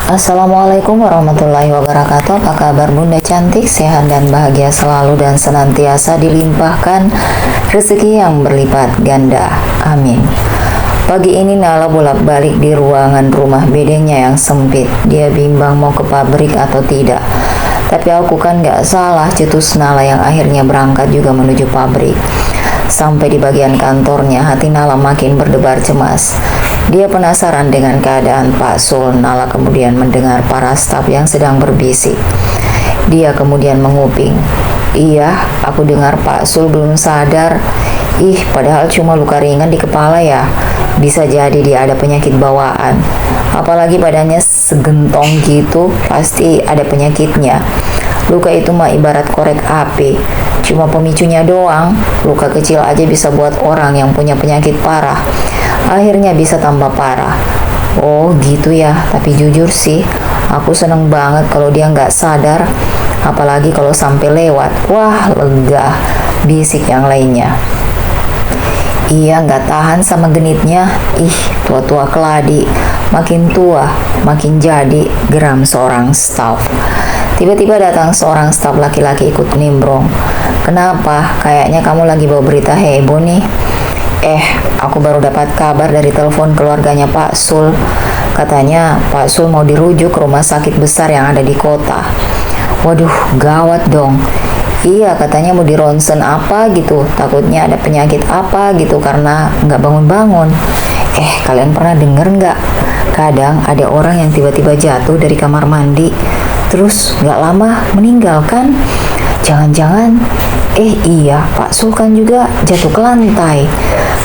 Assalamualaikum warahmatullahi wabarakatuh. Apa kabar Bunda cantik, sehat dan bahagia selalu dan senantiasa dilimpahkan rezeki yang berlipat ganda. Amin. Pagi ini Nala bolak-balik di ruangan rumah bedengnya yang sempit. Dia bimbang mau ke pabrik atau tidak. Tapi aku kan gak salah, cetus Nala yang akhirnya berangkat juga menuju pabrik. Sampai di bagian kantornya, hati Nala makin berdebar cemas. Dia penasaran dengan keadaan Pak Sul. Nala kemudian mendengar para staf yang sedang berbisik. Dia kemudian menguping. Iya, aku dengar Pak Sul belum sadar. Ih, padahal cuma luka ringan di kepala ya. Bisa jadi dia ada penyakit bawaan. Apalagi badannya segentong gitu, pasti ada penyakitnya. Luka itu mah ibarat korek api. Cuma pemicunya doang. Luka kecil aja bisa buat orang yang punya penyakit parah akhirnya bisa tambah parah. Oh gitu ya, tapi jujur sih, aku seneng banget kalau dia nggak sadar. Apalagi kalau sampai lewat. Wah, lega, bisik yang lainnya. Iya, nggak tahan sama genitnya. Ih, tua-tua keladi. Makin tua, makin jadi, geram seorang staf. Tiba-tiba datang seorang staf laki-laki ikut nimbrung. Kenapa? Kayaknya kamu lagi bawa berita heboh nih. Aku baru dapat kabar dari telepon keluarganya Pak Sul. Katanya Pak Sul mau dirujuk ke rumah sakit besar yang ada di kota. Waduh, gawat dong. Iya, katanya mau di ronsen apa gitu. Takutnya ada penyakit apa gitu karena nggak bangun-bangun. Kalian pernah denger nggak? Kadang ada orang yang tiba-tiba jatuh dari kamar mandi, terus nggak lama meninggal kan? Jangan-jangan, iya, Pak Sul kan juga jatuh ke lantai.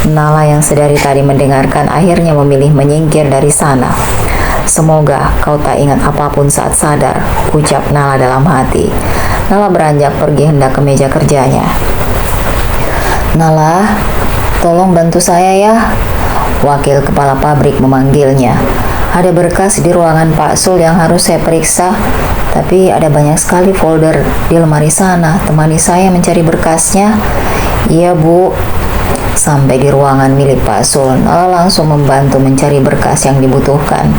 Nala yang sedari tadi mendengarkan akhirnya memilih menyingkir dari sana. Semoga kau tak ingat apapun saat sadar, ucap Nala dalam hati. Nala beranjak pergi hendak ke meja kerjanya. Nala, tolong bantu saya ya. Wakil kepala pabrik memanggilnya. Ada berkas di ruangan Pak Sul yang harus saya periksa, tapi ada banyak sekali folder di lemari sana. Temani saya mencari berkasnya. Iya, Bu. Sampai di ruangan milik Pak Sul, Nala langsung membantu mencari berkas yang dibutuhkan.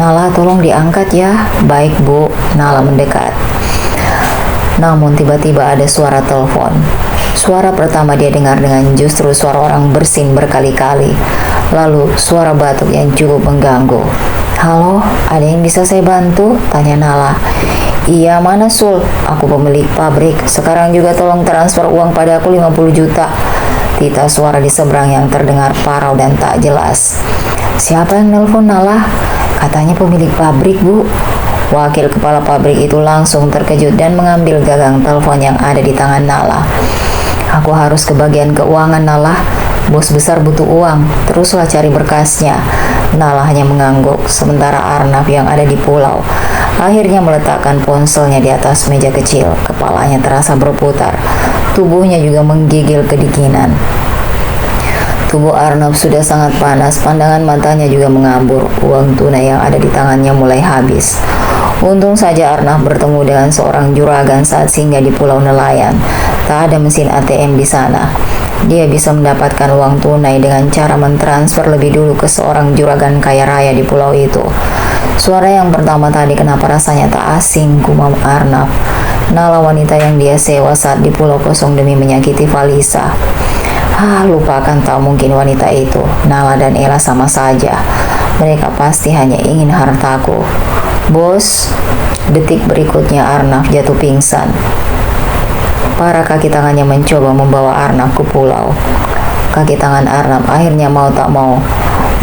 Nala, tolong diangkat ya. Baik, Bu. Nala mendekat. Namun tiba-tiba ada suara telepon. Suara pertama dia dengar dengan justru suara orang bersin berkali-kali. Lalu suara batuk yang cukup mengganggu. Halo, ada yang bisa saya bantu? Tanya Nala. Iya, mana Sul? Aku pemilik pabrik. Sekarang juga tolong transfer uang pada aku 50 juta. Tita suara di seberang yang terdengar parau dan tak jelas. Siapa yang nelpon, Nala? Katanya pemilik pabrik, Bu. Wakil kepala pabrik itu langsung terkejut dan mengambil gagang telepon yang ada di tangan Nala. Aku harus ke bagian keuangan, Nala. Bos besar butuh uang. Teruslah cari berkasnya. Nala hanya mengangguk, sementara Arnab yang ada di pulau akhirnya meletakkan ponselnya di atas meja kecil. Kepalanya terasa berputar. Tubuhnya juga menggigil kedinginan. Tubuh Arnab sudah sangat panas, pandangan matanya juga mengambur. Uang tunai yang ada di tangannya mulai habis. Untung saja Arnab bertemu dengan seorang juragan saat singgah di Pulau Nelayan. Tak ada mesin ATM di sana. Dia bisa mendapatkan uang tunai dengan cara mentransfer lebih dulu ke seorang juragan kaya raya di pulau itu. Suara yang pertama tadi kenapa rasanya tak asing, gumam Arnab. Nala wanita yang dia sewa saat di pulau kosong demi menyakiti Valisa. Lupakan, tak mungkin wanita itu. Nala dan Ella sama saja. Mereka pasti hanya ingin hartaku. Bos, detik berikutnya Arnab jatuh pingsan. Para kaki tangannya mencoba membawa Arnab ke pulau. Kaki tangan Arnab akhirnya mau tak mau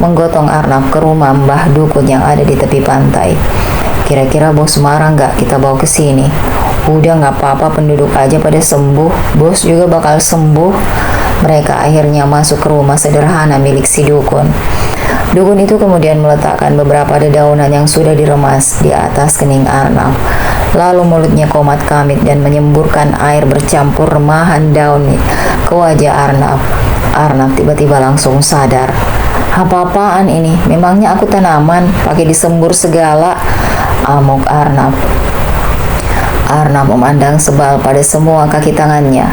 menggotong Arnab ke rumah Mbah Dukun yang ada di tepi pantai. Kira-kira bos marah nggak kita bawa ke sini? Udah nggak apa-apa, penduduk aja pada sembuh. Bos juga bakal sembuh. Mereka akhirnya masuk ke rumah sederhana milik si Dukun. Dukun itu kemudian meletakkan beberapa dedaunan yang sudah diremas di atas kening Arnab. Lalu mulutnya komat kamit dan menyemburkan air bercampur remahan daun ke wajah Arnab. Arnab tiba-tiba langsung sadar. Apa-apaan ini? Memangnya aku tanaman, pakai disembur segala? Amuk Arnab. Arnab memandang sebal pada semua kaki tangannya.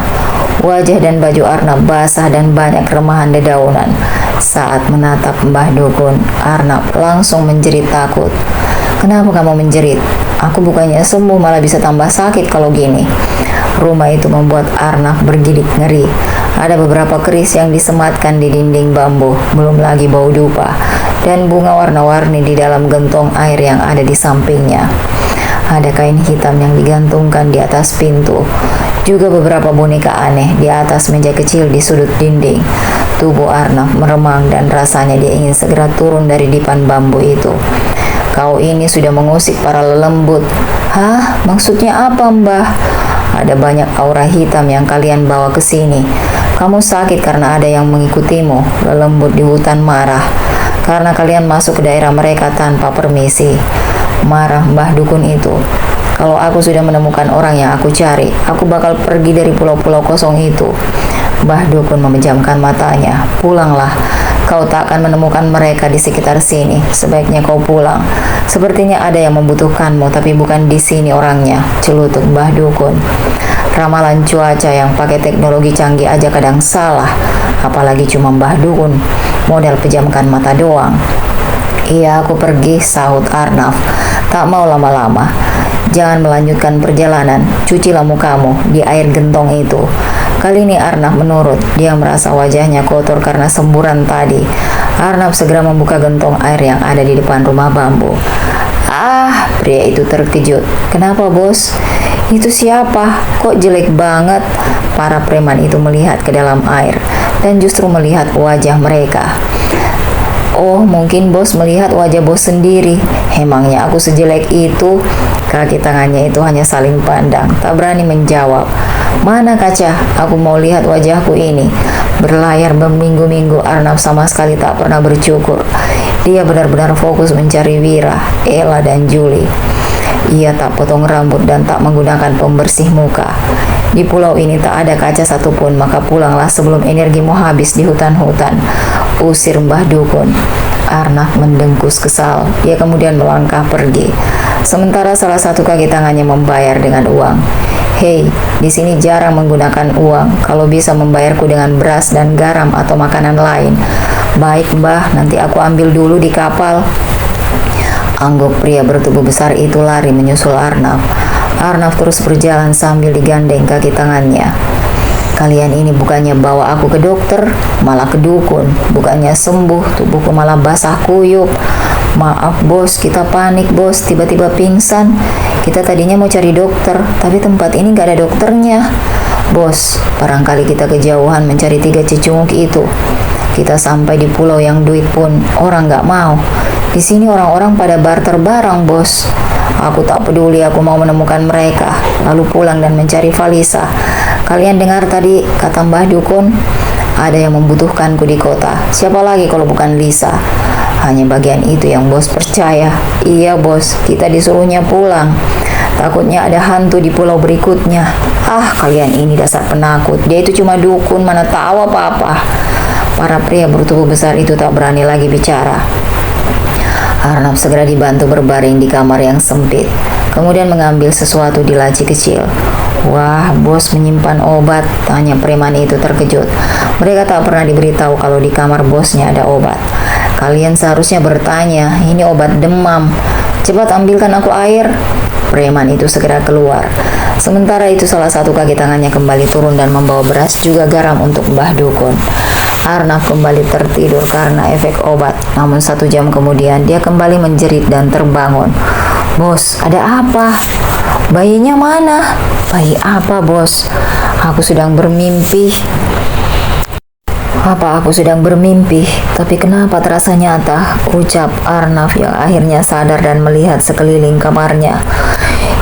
Wajah dan baju Arnab basah dan banyak remahan dedaunan. Saat menatap Mbah Dukun, Arnab langsung menjerit takut. Kenapa kamu menjerit? Aku bukannya sembuh malah bisa tambah sakit kalau gini. Rumah itu membuat Arnaf bergidik ngeri. Ada beberapa keris yang disematkan di dinding bambu, belum lagi bau dupa, dan bunga warna-warni di dalam gentong air yang ada di sampingnya. Ada kain hitam yang digantungkan di atas pintu. Juga beberapa boneka aneh di atas meja kecil di sudut dinding. Tubuh Arnaf meremang dan rasanya dia ingin segera turun dari dipan bambu itu. Kau ini sudah mengusik para lelembut. Hah? Maksudnya apa, Mbah? Ada banyak aura hitam yang kalian bawa ke sini. Kamu sakit karena ada yang mengikutimu. Lelembut di hutan marah karena kalian masuk ke daerah mereka tanpa permisi. Marah Mbah Dukun itu. Kalau aku sudah menemukan orang yang aku cari, aku bakal pergi dari pulau-pulau kosong itu. Mbah Dukun memejamkan matanya. Pulanglah. Kau tak akan menemukan mereka di sekitar sini. Sebaiknya kau pulang. Sepertinya ada yang membutuhkanmu, tapi bukan di sini orangnya. Celutuk Mbah Dukun. Ramalan cuaca yang pakai teknologi canggih aja kadang salah. Apalagi cuma Mbah Dukun. Model pejamkan mata doang. Iya, aku pergi, sahut Arnaf. Tak mau lama-lama. Jangan melanjutkan perjalanan. Cucilah mukamu di air gentong itu. Kali ini Arnaf menurut. Dia merasa wajahnya kotor karena semburan tadi. Arnaf segera membuka gentong air yang ada di depan rumah bambu. Ah, pria itu terkejut. Kenapa, bos? Itu siapa? Kok jelek banget? Para preman itu melihat ke dalam air dan justru melihat wajah mereka. Oh, mungkin bos melihat wajah bos sendiri. Emangnya aku sejelek itu? Kaki tangannya itu hanya saling pandang, tak berani menjawab. Mana kaca? Aku mau lihat wajahku ini. Berlayar berminggu-minggu, Arnaf sama sekali tak pernah bercukur. Dia benar-benar fokus mencari Wira, Ella, dan Julie. Ia tak potong rambut dan tak menggunakan pembersih muka. Di pulau ini tak ada kaca satupun, maka pulanglah sebelum energimu habis di hutan-hutan. Usir Mbah Dukun. Arnaf mendengkus kesal. Dia kemudian melangkah pergi. Sementara salah satu kaki tangannya membayar dengan uang. Hei, di sini jarang menggunakan uang. Kalau bisa membayarku dengan beras dan garam atau makanan lain. Baik, Mbah, nanti aku ambil dulu di kapal. Angguk pria bertubuh besar itu lari menyusul Arnaf. Arnaf terus berjalan sambil digandeng kaki tangannya. Kalian ini bukannya bawa aku ke dokter, malah ke dukun. Bukannya sembuh, tubuhku malah basah kuyup. Maaf bos, kita panik bos, tiba-tiba pingsan. Kita tadinya mau cari dokter, tapi tempat ini gak ada dokternya. Bos, barangkali kita kejauhan mencari 3 cecunguk itu. Kita sampai di pulau yang duit pun orang gak mau. Di sini orang-orang pada barter barang bos. Aku tak peduli, aku mau menemukan mereka, lalu pulang dan mencari Valisa. Kalian dengar tadi kata Mbah Dukun? Ada yang membutuhkanku di kota. Siapa lagi kalau bukan Lisa? Hanya bagian itu yang bos percaya. Iya bos, kita disuruhnya pulang. Takutnya ada hantu di pulau berikutnya. Ah, kalian ini dasar penakut. Dia itu cuma dukun, mana tahu apa-apa. Para pria bertubuh besar itu tak berani lagi bicara. Arnaf segera dibantu berbaring di kamar yang sempit. Kemudian mengambil sesuatu di laci kecil. Wah, bos menyimpan obat? Tanya preman itu terkejut. Mereka tak pernah diberitahu kalau di kamar bosnya ada obat. Kalian seharusnya bertanya, ini obat demam. Cepat ambilkan aku air. Preman itu segera keluar. Sementara itu salah satu kaki tangannya kembali turun dan membawa beras juga garam untuk Mbah Dukun. Arnaf kembali tertidur karena efek obat. Namun 1 jam kemudian dia kembali menjerit dan terbangun. Bos, ada apa? Bayinya mana? Bayi apa bos? Aku sedang bermimpi. Apa aku sedang bermimpi? Tapi kenapa terasa nyata? Ucap Arnaf yang akhirnya sadar dan melihat sekeliling kamarnya.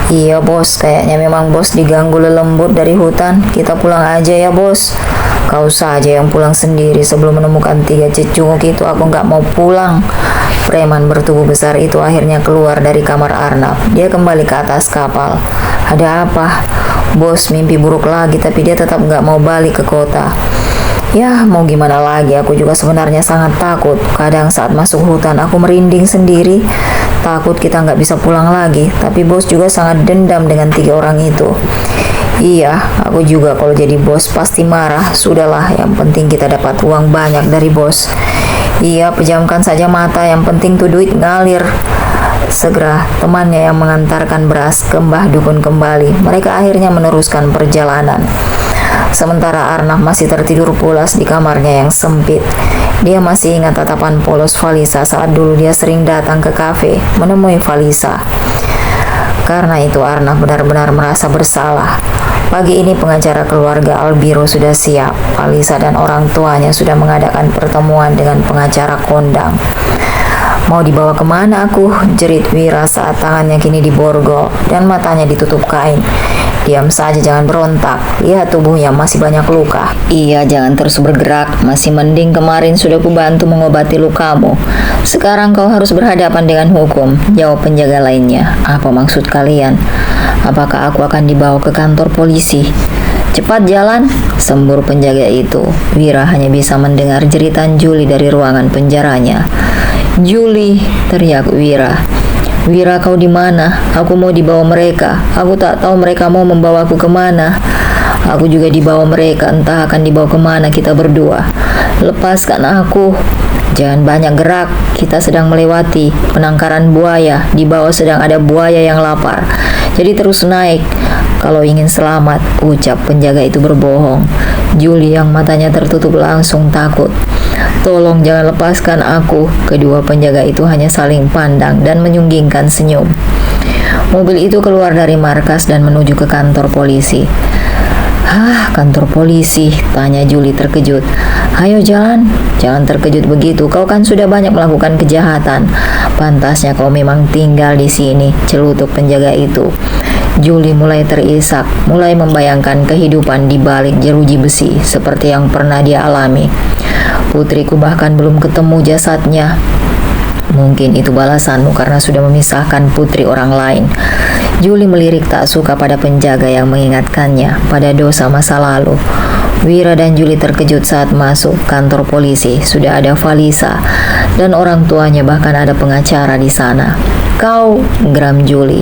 Iya bos, kayaknya memang bos diganggu lelembut dari hutan. Kita pulang aja ya bos. Kau saja yang pulang sendiri sebelum menemukan 3 cecunguk itu. Aku nggak mau pulang. Preman bertubuh besar itu akhirnya keluar dari kamar Arnaf. Dia kembali ke atas kapal. Ada apa? Bos mimpi buruk lagi, tapi dia tetap nggak mau balik ke kota. Ya, mau gimana lagi, aku juga sebenarnya sangat takut. Kadang saat masuk hutan, aku merinding sendiri. Takut kita nggak bisa pulang lagi. Tapi bos juga sangat dendam dengan 3 orang itu. Iya, aku juga kalau jadi bos pasti marah. Sudahlah, yang penting kita dapat uang banyak dari bos. Iya, pejamkan saja mata, yang penting tuh duit ngalir. Segera temannya yang mengantarkan beras ke Mbah Dukun kembali. Mereka akhirnya meneruskan perjalanan. Sementara Arnaf masih tertidur pulas di kamarnya yang sempit. Dia masih ingat tatapan polos Valisa saat dulu dia sering datang ke kafe menemui Valisa. Karena itu Arnaf benar-benar merasa bersalah. Pagi ini pengacara keluarga Albiro sudah siap. Valisa dan orang tuanya sudah mengadakan pertemuan dengan pengacara kondang. "Mau dibawa kemana aku?" jerit Wira saat tangannya kini diborgol dan matanya ditutup kain. "Diam saja, jangan berontak. Lihat tubuhnya masih banyak luka." "Iya, jangan terus bergerak. Masih mending kemarin sudah kubantu mengobati lukamu. Sekarang kau harus berhadapan dengan hukum," jawab penjaga lainnya. "Apa maksud kalian? Apakah aku akan dibawa ke kantor polisi?" "Cepat jalan," sembur penjaga itu. Wira hanya bisa mendengar jeritan Juli dari ruangan penjaranya. "Juli," teriak Wira. "Wira, kau di mana? Aku mau dibawa mereka. Aku tak tahu mereka mau membawaku kemana." "Aku juga dibawa mereka, entah akan dibawa kemana kita berdua. Lepaskan aku." "Jangan banyak gerak, kita sedang melewati penangkaran buaya. Di bawah sedang ada buaya yang lapar. Jadi terus naik kalau ingin selamat," ucap penjaga itu berbohong. Juli yang matanya tertutup langsung takut. "Tolong jangan lepaskan aku." Kedua penjaga itu hanya saling pandang dan menyunggingkan senyum. Mobil itu keluar dari markas dan menuju ke kantor polisi. "Hah, kantor polisi?" tanya Juli terkejut. "Ayo jalan." "Jangan terkejut begitu, kau kan sudah banyak melakukan kejahatan. Pantasnya kau memang tinggal di sini," celutuk penjaga itu. Juli mulai terisak, mulai membayangkan kehidupan di balik jeruji besi seperti yang pernah dia alami. "Putriku bahkan belum ketemu jasadnya." "Mungkin itu balasanmu karena sudah memisahkan putri orang lain." Juli melirik tak suka pada penjaga yang mengingatkannya pada dosa masa lalu. Wira dan Juli terkejut saat masuk kantor polisi. Sudah ada Valisa dan orang tuanya, bahkan ada pengacara di sana. "Kau," geram Juli.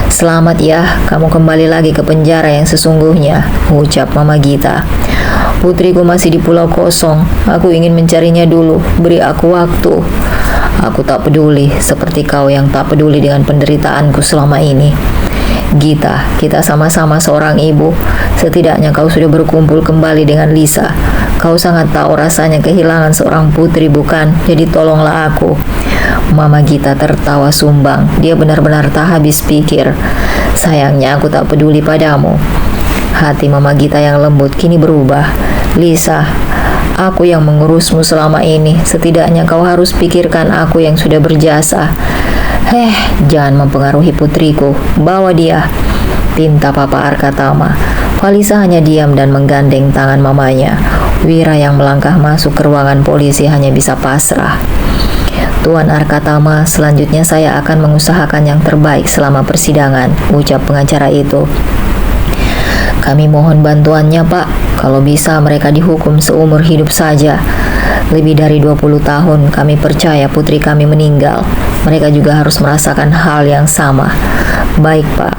"Selamat ya, kamu kembali lagi ke penjara yang sesungguhnya," ucap Mama Gita. "Putriku masih di pulau kosong. Aku ingin mencarinya dulu. Beri aku waktu." "Aku tak peduli, seperti kau yang tak peduli dengan penderitaanku selama ini." "Gita, kita sama-sama seorang ibu. Setidaknya kau sudah berkumpul kembali dengan Lisa. Kau sangat tahu rasanya kehilangan seorang putri, bukan? Jadi tolonglah aku." Mama Gita tertawa sumbang. Dia benar-benar tak habis pikir. "Sayangnya aku tak peduli padamu." Hati Mama Gita yang lembut kini berubah. "Lisa, aku yang mengurusmu selama ini. Setidaknya kau harus pikirkan aku yang sudah berjasa." Jangan mempengaruhi putriku. Bawa dia," pinta Papa Arkatama. Valisa hanya diam dan menggandeng tangan mamanya. Wira yang melangkah masuk ke ruangan polisi hanya bisa pasrah. "Tuan Arkatama, selanjutnya saya akan mengusahakan yang terbaik selama persidangan," ucap pengacara itu. "Kami mohon bantuannya, Pak. Kalau bisa mereka dihukum seumur hidup saja. Lebih dari 20 tahun kami percaya putri kami meninggal. Mereka juga harus merasakan hal yang sama." "Baik, Pak.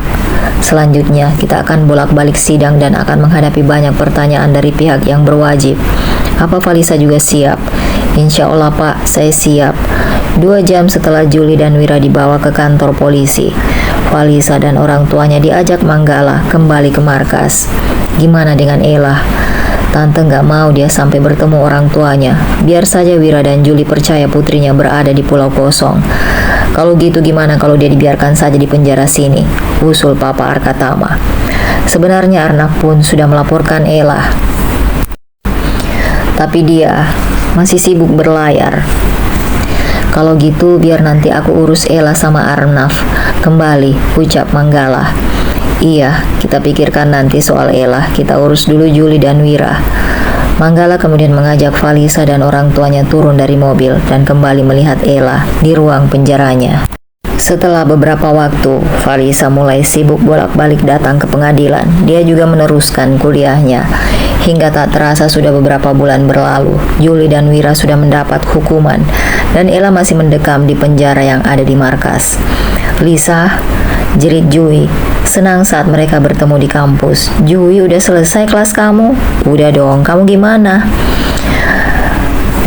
Selanjutnya kita akan bolak-balik sidang dan akan menghadapi banyak pertanyaan dari pihak yang berwajib. Apa Valisa juga siap?" "Insya Allah, Pak, saya siap." 2 jam setelah Juli dan Wira dibawa ke kantor polisi, Valisa dan orang tuanya diajak Manggala kembali ke markas. "Gimana dengan Ella?" "Tante nggak mau dia sampai bertemu orang tuanya. Biar saja Wira dan Juli percaya putrinya berada di pulau kosong." "Kalau gitu gimana kalau dia dibiarkan saja di penjara sini?" usul Papa Arkatama. Sebenarnya Arnaf pun sudah melaporkan Ella, tapi dia masih sibuk berlayar. "Kalau gitu biar nanti aku urus Ella sama Arnaf kembali," ucap Manggala. "Iya, kita pikirkan nanti soal Ella. Kita urus dulu Juli dan Wira." Manggala kemudian mengajak Valisa dan orang tuanya turun dari mobil dan kembali melihat Ella di ruang penjaranya. Setelah beberapa waktu, Valisa mulai sibuk bolak-balik datang ke pengadilan. Dia juga meneruskan kuliahnya. Hingga tak terasa sudah beberapa bulan berlalu. Juli dan Wira sudah mendapat hukuman dan Ella masih mendekam di penjara yang ada di markas. "Lisa," jerit Jui, senang saat mereka bertemu di kampus. "Jui, udah selesai kelas kamu?" "Udah dong, kamu gimana?"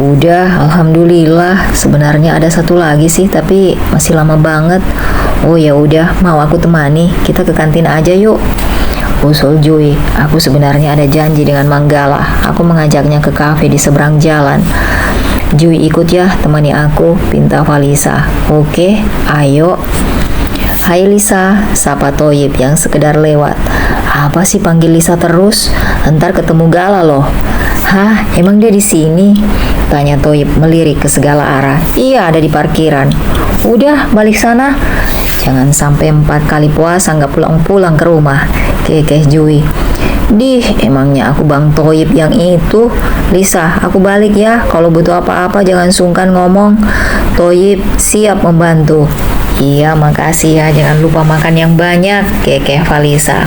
Udah, alhamdulillah. Sebenarnya ada satu lagi sih, tapi masih lama banget. Oh ya udah, mau aku temani. Kita ke kantin aja yuk. Usul Jui. Aku sebenarnya ada janji dengan Manggala. Aku mengajaknya ke kafe di seberang jalan. Jui ikut ya, temani aku, pinta Valisa. Oke, ayo. Hai Lisa, sapa Toyib yang sekedar lewat. Apa sih panggil Lisa terus? Ntar ketemu Gala loh. Hah, emang dia di sini? Tanya Toyib melirik ke segala arah. Iya, ada di parkiran. Udah, balik sana. Jangan sampai 4 kali puasa nggak pulang-pulang ke rumah. Kekeh Jui. Dih, emangnya aku Bang Toyib yang itu. Lisa, aku balik ya. Kalau butuh apa-apa jangan sungkan ngomong. Toyib siap membantu. Iya, makasih ya. Jangan lupa makan yang banyak. Kekeh Valisa.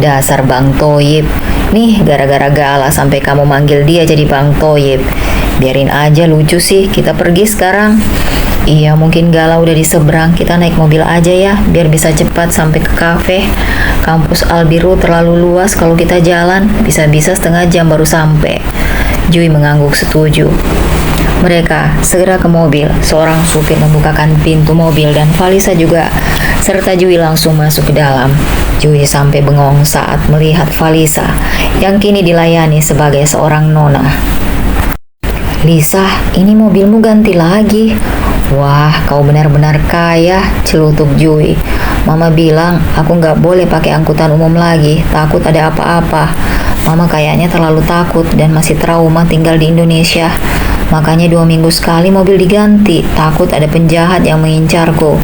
Dasar Bang Toyib. Nih, gara-gara Gala sampai kamu manggil dia jadi Bang Toyib. Biarin aja, lucu sih. Kita pergi sekarang. Iya, mungkin Gala udah di seberang. Kita naik mobil aja ya, biar bisa cepat sampai ke kafe. Kampus Albiru terlalu luas kalau kita jalan. Bisa-bisa setengah jam baru sampai. Jui mengangguk setuju. Mereka segera ke mobil. Seorang supir membukakan pintu mobil dan Valisa juga serta Jui langsung masuk ke dalam. Jui sampai bengong saat melihat Valisa yang kini dilayani sebagai seorang nona. Lisa, ini mobilmu ganti lagi. Wah, kau benar-benar kaya, celutuk Jui. Mama bilang aku nggak boleh pakai angkutan umum lagi, takut ada apa-apa. Mama kayaknya terlalu takut dan masih trauma tinggal di Indonesia. Makanya 2 minggu sekali mobil diganti, takut ada penjahat yang mengincarku.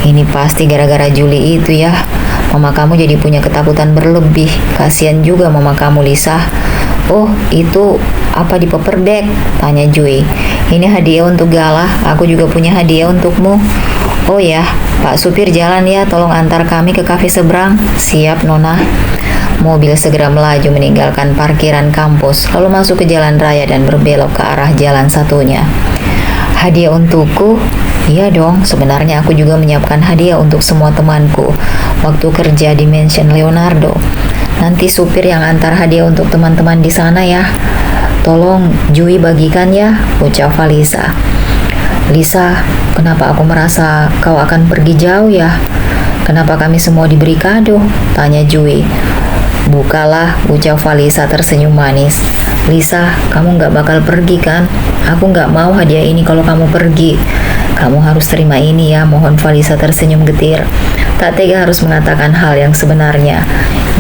Ini pasti gara-gara Juli itu ya. Mama kamu jadi punya ketakutan berlebih. Kasian juga mama kamu, Lisa. Oh, itu apa di paper bag? Tanya Jui. Ini hadiah untuk Gala, aku juga punya hadiah untukmu. Oh ya, Pak supir jalan ya, tolong antar kami ke kafe seberang. Siap, Nona. Mobil segera melaju meninggalkan parkiran kampus, lalu masuk ke jalan raya dan berbelok ke arah jalan satunya. Hadiah untukku? Iya dong, sebenarnya aku juga menyiapkan hadiah untuk semua temanku waktu kerja di Mansion Leonardo. Nanti supir yang antar hadiah untuk teman-teman di sana ya. Tolong Jui bagikan ya, ucap Valisa. Lisa, kenapa aku merasa kau akan pergi jauh ya? Kenapa kami semua diberi kado? Tanya Jui. Bukalah, ucap Valisa tersenyum manis. Lisa, kamu nggak bakal pergi kan? Aku nggak mau hadiah ini kalau kamu pergi. Kamu harus terima ini ya, mohon. Valisa tersenyum getir. Tak tega harus mengatakan hal yang sebenarnya.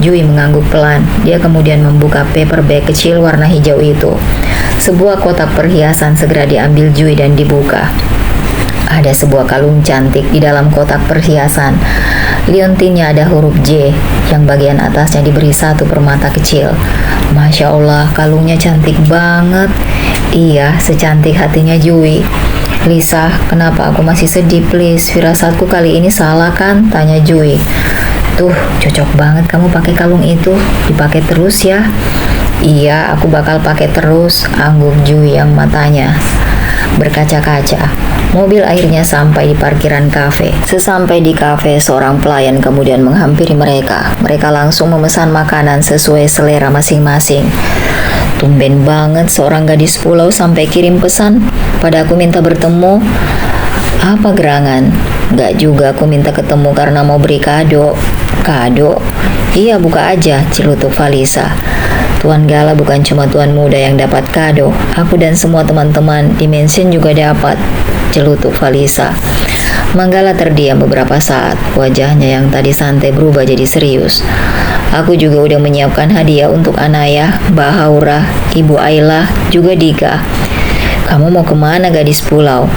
Jui mengangguk pelan. Dia kemudian membuka paper bag kecil warna hijau itu. Sebuah kotak perhiasan segera diambil Jui dan dibuka. Ada sebuah kalung cantik di dalam kotak perhiasan. Liontinnya ada huruf J, yang bagian atasnya diberi 1 permata kecil. Masya Allah, kalungnya cantik banget. Iya, secantik hatinya Jui. Lisa, kenapa aku masih sedih please? Firasatku kali ini salah kan? Tanya Jui. Tuh, cocok banget kamu pakai kalung itu. Dipakai terus ya. Iya, aku bakal pakai terus, angguk Jui yang matanya berkaca-kaca. Mobil akhirnya sampai di parkiran kafe. Sesampai di kafe, seorang pelayan kemudian menghampiri mereka. Mereka langsung memesan makanan sesuai selera masing-masing. Tumben banget seorang gadis pulau sampai kirim pesan. Pada aku minta bertemu. Apa gerangan? Gak juga, aku minta ketemu karena mau beri kado. Kado? Iya, buka aja, celutuk Valisa. Tuan Gala bukan cuma tuan muda yang dapat kado. Aku dan semua teman-teman di Mansion juga dapat, celutuk Valisa. Manggala terdiam beberapa saat. Wajahnya yang tadi santai berubah jadi serius. Aku juga udah menyiapkan hadiah untuk Anaya, Mbak Haura, Ibu Ayla, juga Dika. Kamu mau kemana gadis pulau?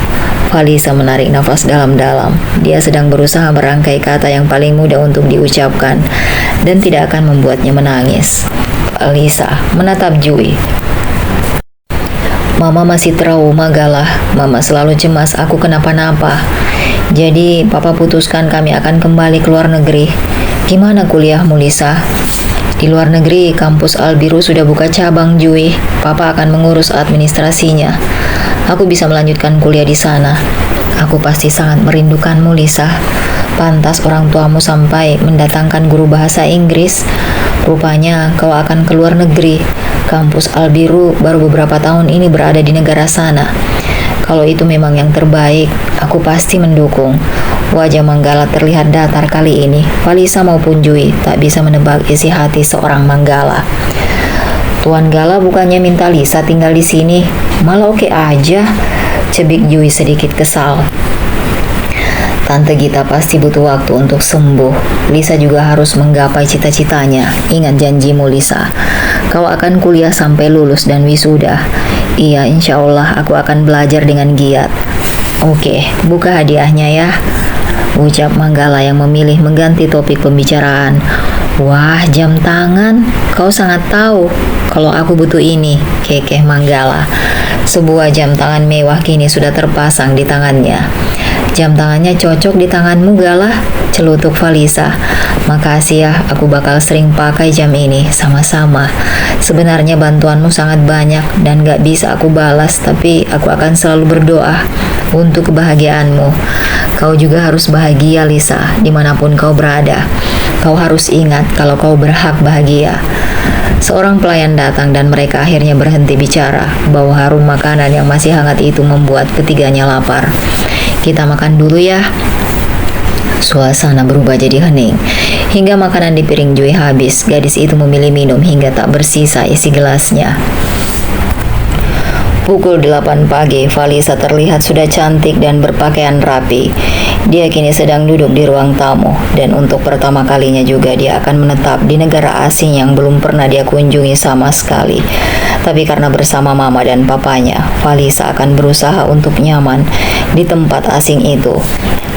Valisa menarik nafas dalam-dalam. Dia sedang berusaha merangkai kata yang paling mudah untuk diucapkan dan tidak akan membuatnya menangis. Valisa menatap Jui. Mama masih trauma, Galah. Mama selalu cemas aku kenapa-napa. Jadi papa putuskan kami akan kembali ke luar negeri. Gimana kuliahmu, Lisa? Di luar negeri, kampus Albiru sudah buka cabang, Jui. Papa akan mengurus administrasinya. Aku bisa melanjutkan kuliah di sana. Aku pasti sangat merindukanmu, Lisa. Pantas orang tuamu sampai mendatangkan guru bahasa Inggris. Rupanya kau akan ke luar negeri. Kampus Albiru baru beberapa tahun ini berada di negara sana. Kalau itu memang yang terbaik, aku pasti mendukung. Wajah Manggala terlihat datar kali ini. Falisa maupun Jui tak bisa menebak isi hati seorang Manggala. Tuan Gala bukannya minta Lisa tinggal di sini, malah oke aja, cebik Jui sedikit kesal. Tante Gita pasti butuh waktu untuk sembuh. Lisa juga harus menggapai cita-citanya. Ingat janjimu, Lisa. Kau akan kuliah sampai lulus dan wisuda. Iya, insya Allah aku akan belajar dengan giat. Oke, buka hadiahnya ya, ucap Manggala yang memilih mengganti topik pembicaraan. Wah, jam tangan. Kau sangat tahu kalau aku butuh ini, kekeh Manggala. Sebuah jam tangan mewah kini sudah terpasang di tangannya. Jam tangannya cocok di tanganmu, Gala, celutuk Falisa. Makasih ya, aku bakal sering pakai jam ini, sama-sama. Sebenarnya bantuanmu sangat banyak dan gak bisa aku balas, tapi aku akan selalu berdoa untuk kebahagiaanmu. Kau juga harus bahagia, Lisa, dimanapun kau berada. Kau harus ingat kalau kau berhak bahagia. Seorang pelayan datang dan mereka akhirnya berhenti bicara. Bau harum makanan yang masih hangat itu membuat ketiganya lapar. Kita makan dulu ya. Suasana berubah jadi hening. Hingga makanan di piring Jui habis, gadis itu memilih minum hingga tak bersisa isi gelasnya. Pukul 8 pagi, Falisa terlihat sudah cantik dan berpakaian rapi. Dia kini sedang duduk di ruang tamu, dan untuk pertama kalinya juga dia akan menetap di negara asing yang belum pernah dia kunjungi sama sekali. Tapi karena bersama mama dan papanya, Falisa akan berusaha untuk nyaman di tempat asing itu.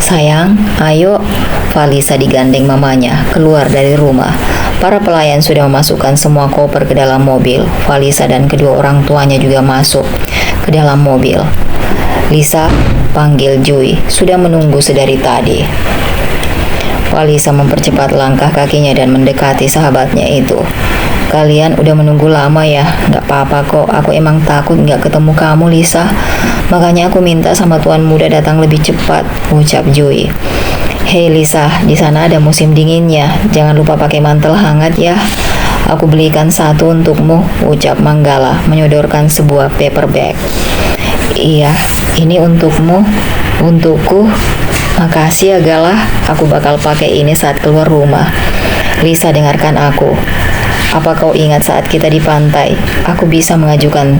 Sayang, ayo. Falisa digandeng mamanya keluar dari rumah. Para pelayan sudah memasukkan semua koper ke dalam mobil. Falisa dan kedua orang tuanya juga masuk ke dalam mobil. Lisa, panggil Jui, sudah menunggu sedari tadi. Falisa mempercepat langkah kakinya dan mendekati sahabatnya itu. Kalian udah menunggu lama ya? Gak apa-apa kok, aku emang takut gak ketemu kamu, Lisa. Makanya aku minta sama tuan muda datang lebih cepat, ucap Jui. Hei Lisa, di sana ada musim dinginnya. Jangan lupa pakai mantel hangat ya. Aku belikan satu untukmu, ucap Manggala, menyodorkan sebuah paper bag. Iya, ini untukmu, untukku. Makasih ya Gala, aku bakal pakai ini saat keluar rumah. Lisa, dengarkan aku. Apa kau ingat saat kita di pantai, aku bisa mengajukan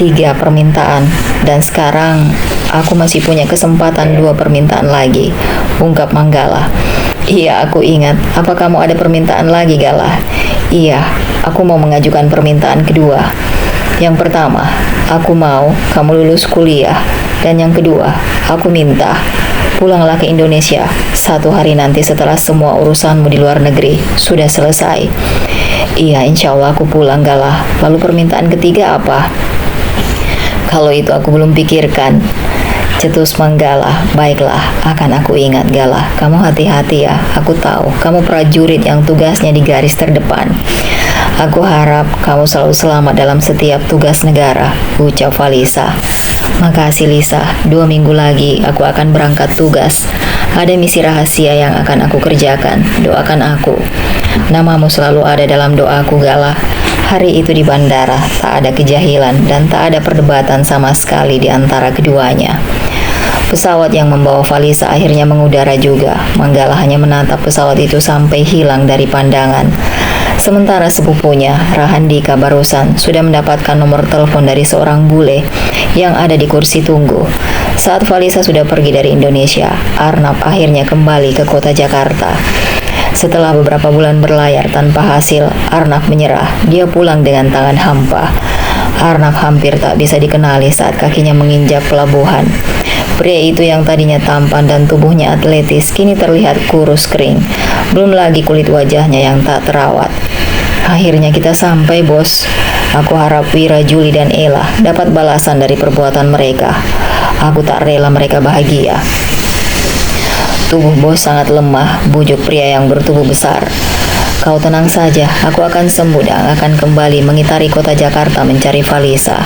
3 permintaan, dan sekarang aku masih punya kesempatan 2 permintaan lagi, ungkap Manggala. Iya, aku ingat. Apa kamu ada permintaan lagi, Gala? Iya, aku mau mengajukan permintaan kedua. Yang pertama, aku mau kamu lulus kuliah, dan yang kedua, aku minta pulanglah ke Indonesia 1 hari nanti setelah semua urusanmu di luar negeri sudah selesai. Iya, insya Allah aku pulang, Gala. Lalu permintaan ketiga apa? Kalau itu aku belum pikirkan, cetus Manggala. Baiklah, akan aku ingat, Gala. Kamu hati-hati ya, aku tahu kamu prajurit yang tugasnya di garis terdepan. Aku harap kamu selalu selamat dalam setiap tugas negara, ucap Falisa. Makasih Lisa, 2 minggu lagi aku akan berangkat tugas. Ada misi rahasia yang akan aku kerjakan, doakan aku. Namamu selalu ada dalam doaku, Gala. Hari itu di bandara, tak ada kejahilan dan tak ada perdebatan sama sekali di antara keduanya. Pesawat yang membawa Falisa akhirnya mengudara juga. Manggala hanya menatap pesawat itu sampai hilang dari pandangan. Sementara sepupunya, Rahandika barusan sudah mendapatkan nomor telepon dari seorang bule yang ada di kursi tunggu. Saat Falisa sudah pergi dari Indonesia, Arnab akhirnya kembali ke kota Jakarta. Setelah beberapa bulan berlayar tanpa hasil, Arnab menyerah. Dia pulang dengan tangan hampa. Arnab hampir tak bisa dikenali saat kakinya menginjak pelabuhan. Pria itu yang tadinya tampan dan tubuhnya atletis, kini terlihat kurus kering. Belum lagi kulit wajahnya yang tak terawat. Akhirnya kita sampai, bos. Aku harap Wira, Juli, dan Ella dapat balasan dari perbuatan mereka. Aku tak rela mereka bahagia. Tubuh bos sangat lemah, bujuk pria yang bertubuh besar. Kau tenang saja, aku akan sembuh dan akan kembali mengitari kota Jakarta mencari Falisa.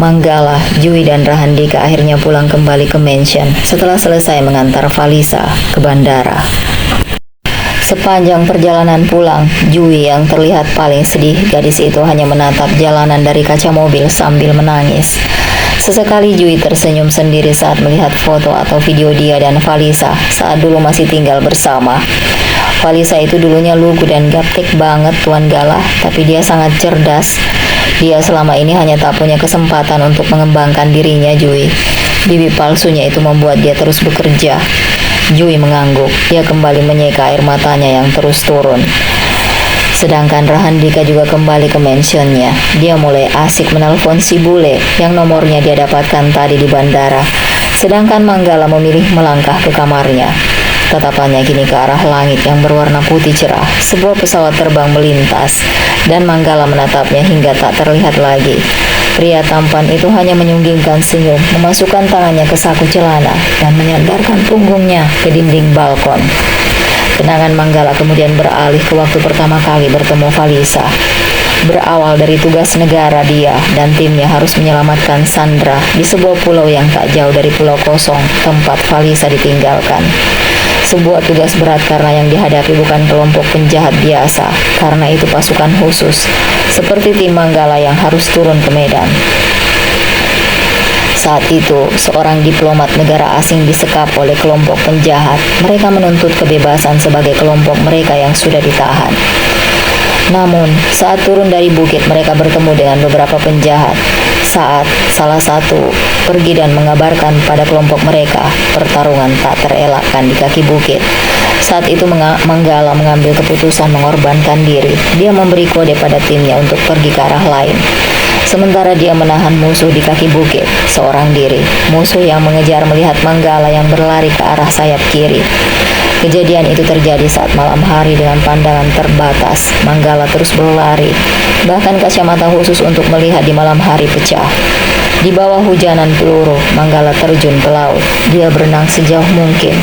Manggala, Jui, dan Rahandika akhirnya pulang kembali ke mansion setelah selesai mengantar Falisa ke bandara. Sepanjang perjalanan pulang, Jui yang terlihat paling sedih. Gadis itu hanya menatap jalanan dari kaca mobil sambil menangis. Sesekali Jui tersenyum sendiri saat melihat foto atau video dia dan Valisa saat dulu masih tinggal bersama. Valisa itu dulunya lugu dan gaptek banget Tuan Galah, tapi dia sangat cerdas. Dia selama ini hanya tak punya kesempatan untuk mengembangkan dirinya, Jui. Bibi palsunya itu membuat dia terus bekerja. Jui mengangguk. Dia kembali menyeka air matanya yang terus turun. Sedangkan Rahandika juga kembali ke mansionnya. Dia mulai asik menelpon si bule yang nomornya dia dapatkan tadi di bandara. Sedangkan Manggala memilih melangkah ke kamarnya. Tatapannya kini ke arah langit yang berwarna putih cerah. Sebuah pesawat terbang melintas dan Manggala menatapnya hingga tak terlihat lagi. Pria tampan itu hanya menyunggingkan senyum, memasukkan tangannya ke saku celana dan menyandarkan punggungnya ke dinding balkon. Kenangan Manggala kemudian beralih ke waktu pertama kali bertemu Valisa. Berawal dari tugas negara, dia dan timnya harus menyelamatkan Sandra di sebuah pulau yang tak jauh dari Pulau Kosong, tempat Valisa ditinggalkan. Sebuah tugas berat karena yang dihadapi bukan kelompok penjahat biasa, karena itu pasukan khusus, seperti tim Manggala yang harus turun ke medan. Saat itu, seorang diplomat negara asing disekap oleh kelompok penjahat. Mereka menuntut kebebasan sebagai kelompok mereka yang sudah ditahan. Namun, saat turun dari bukit, mereka bertemu dengan beberapa penjahat. Saat salah satu pergi dan mengabarkan pada kelompok mereka, pertarungan tak terelakkan di kaki bukit. Saat itu Manggala mengambil keputusan mengorbankan diri. Dia memberi kode pada timnya untuk pergi ke arah lain. Sementara dia menahan musuh di kaki bukit, seorang diri. Musuh yang mengejar melihat Manggala yang berlari ke arah sayap kiri. Kejadian itu terjadi saat malam hari dengan pandangan terbatas. Manggala terus berlari. Bahkan kacamata khusus untuk melihat di malam hari pecah. Di bawah hujanan peluru, Manggala terjun ke laut. Dia berenang sejauh mungkin.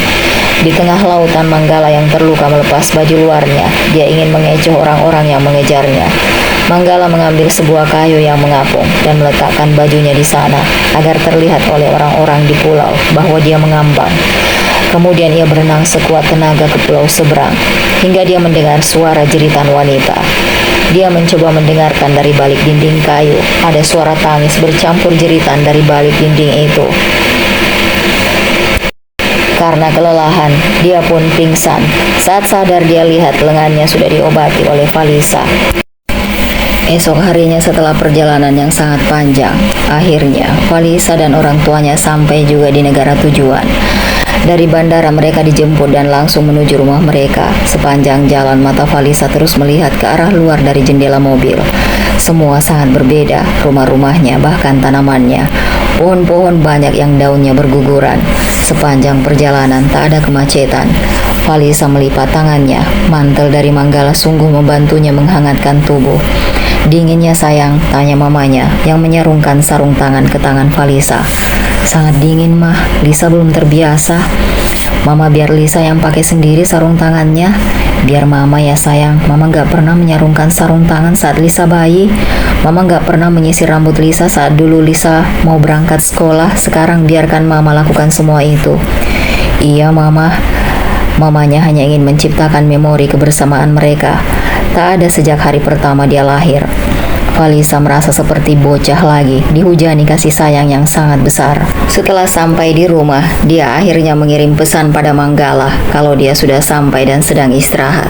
Di tengah lautan, Manggala yang terluka melepas baju luarnya. Dia ingin mengecoh orang-orang yang mengejarnya. Manggala mengambil sebuah kayu yang mengapung dan meletakkan bajunya di sana agar terlihat oleh orang-orang di pulau bahwa dia mengambang. Kemudian ia berenang sekuat tenaga ke pulau seberang hingga dia mendengar suara jeritan wanita. Dia mencoba mendengarkan dari balik dinding kayu. Ada suara tangis bercampur jeritan dari balik dinding itu. Karena kelelahan, dia pun pingsan. Saat sadar, dia lihat lengannya sudah diobati oleh Valisa. Esok harinya setelah perjalanan yang sangat panjang, akhirnya Valisa dan orang tuanya sampai juga di negara tujuan. Dari bandara mereka dijemput dan langsung menuju rumah mereka. Sepanjang jalan mata Valisa terus melihat ke arah luar dari jendela mobil. Semua sangat berbeda, rumah-rumahnya bahkan tanamannya. Pohon-pohon banyak yang daunnya berguguran. Sepanjang perjalanan tak ada kemacetan. Valisa melipat tangannya. Mantel dari Manggala sungguh membantunya menghangatkan tubuh. Dinginnya sayang, tanya mamanya yang menyarungkan sarung tangan ke tangan Valisa. Sangat dingin mah, Lisa belum terbiasa. Mama biar Lisa yang pakai sendiri sarung tangannya. Biar mama ya sayang, mama gak pernah menyarungkan sarung tangan saat Lisa bayi. Mama gak pernah menyisir rambut Lisa saat dulu Lisa mau berangkat sekolah. Sekarang biarkan mama lakukan semua itu. Iya mama. Mamanya hanya ingin menciptakan memori kebersamaan mereka. Tak ada sejak hari pertama dia lahir. Valisa merasa seperti bocah lagi, dihujani kasih sayang yang sangat besar. Setelah sampai di rumah, dia akhirnya mengirim pesan pada Manggala kalau dia sudah sampai dan sedang istirahat.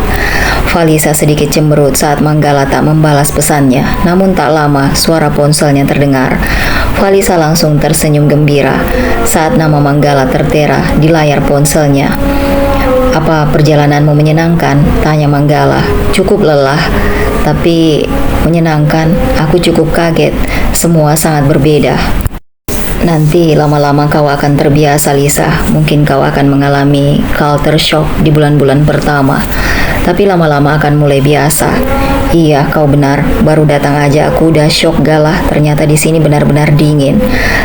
Valisa sedikit cemberut saat Manggala tak membalas pesannya. Namun tak lama, suara ponselnya terdengar. Valisa langsung tersenyum gembira saat nama Manggala tertera di layar ponselnya. Apa perjalananmu menyenangkan? Tanya Manggala. Cukup lelah, tapi menyenangkan. Aku cukup kaget. Semua sangat berbeda. Nanti lama-lama kau akan terbiasa, Lisa. Mungkin kau akan mengalami culture shock di bulan-bulan pertama. Tapi lama-lama akan mulai biasa. Iya, kau benar. Baru datang aja aku udah shock galah. Ternyata di sini benar-benar dingin.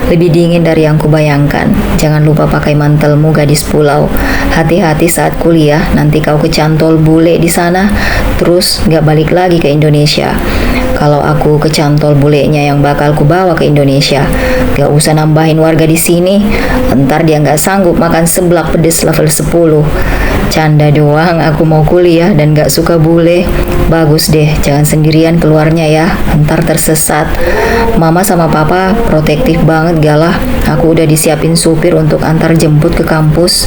Lebih dingin dari yang kubayangkan. Jangan lupa pakai mantelmu, gadis pulau. Hati-hati saat kuliah, nanti kau kecantol bule di sana, terus gak balik lagi ke Indonesia. Kalau aku kecantol bulenya yang bakal kubawa ke Indonesia, gak usah nambahin warga di sini. Entar dia gak sanggup makan seblak pedes level 10. Canda doang, aku mau kuliah dan gak suka bule. Bagus deh, jangan sendirian keluarnya ya, ntar tersesat. Mama sama papa protektif banget galah. Aku udah disiapin supir untuk antar jemput ke kampus.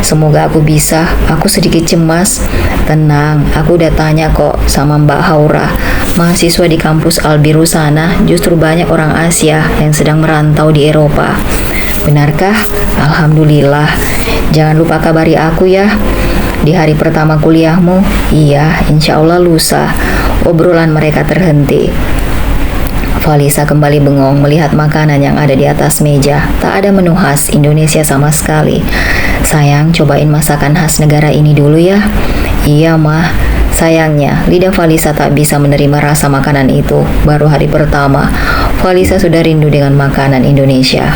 Semoga aku bisa, aku sedikit cemas. Tenang, aku udah tanya kok sama Mbak Haura. Mahasiswa di kampus Albiru sana justru banyak orang Asia yang sedang merantau di Eropa. Benarkah? Alhamdulillah. Jangan lupa kabari aku ya di hari pertama kuliahmu. Iya, insya Allah lusa. Obrolan mereka terhenti. Valisa kembali bengong melihat makanan yang ada di atas meja. Tak ada menu khas Indonesia sama sekali. Sayang, cobain masakan khas negara ini dulu ya. Iya, Mah. Sayangnya, lidah Valisa tak bisa menerima rasa makanan itu. Baru hari pertama, Valisa sudah rindu dengan makanan Indonesia.